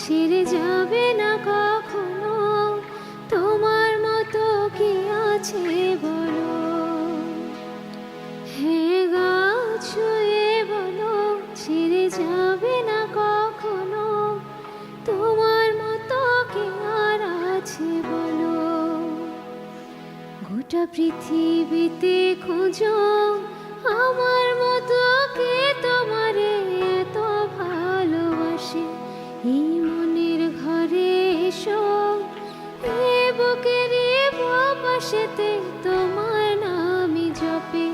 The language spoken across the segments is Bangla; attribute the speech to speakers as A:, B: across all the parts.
A: ছেড়ে যাবে না কখনো, তোমার মতো কি আছে বলো। হে গাছ হয়ে বলো, ছেড়ে যাবে না কখনো, তোমার মতো কি আর আছে বলো। গোটা পৃথিবীতে খোঁজো আমার মতো কে তোমারে এত ভালোবাসে। এই মনের ঘরে এসো, এ বুকের পাশেতে তোমার নামই জপে।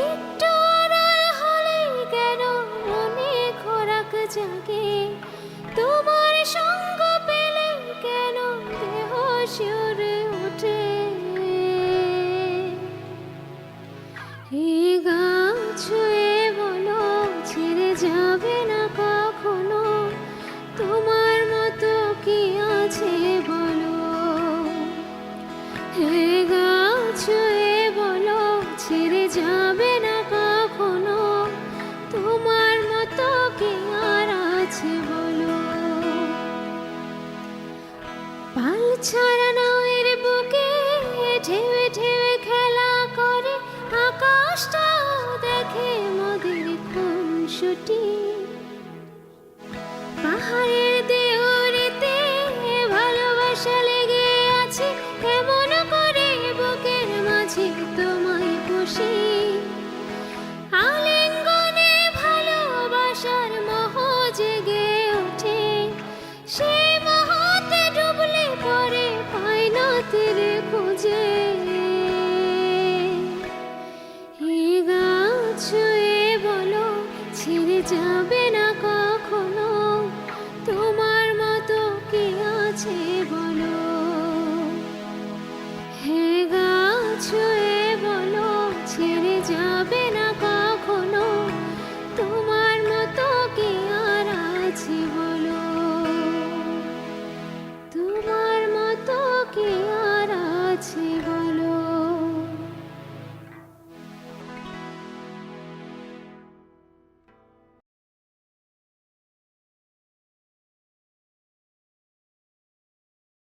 A: একটু আড়াল হলে কেন মনে খোরাক জাগে, তোমার সঙ্গ পেলে কেন দেহ শিউরে ওঠে। এই গাছ হয়ে বলো, ছেড়ে যাবে না কখনো, তোমার মতো কি আছে বলো। হে গাছ হয়ে বলো, ছেড়ে যাবে না কখনো, তোমার মতো কি আর আছে বলো। পাল ছাড়া নায়ের বুকে ঢেউে ঢেউে খেলা করে, আকাশটাও দেখে মোদের খুনসুটি। পাহাড়ের দেওরেতে ভালোবাসা লেগে আছে, এমন করে বুকের মাঝে তোমায় পুষি। আলিঙ্গনে ভালোবাসার মোহ জেগে ওঠে, সেই মোহতে ডুবলে পরে পাই না তীরে খুঁজে।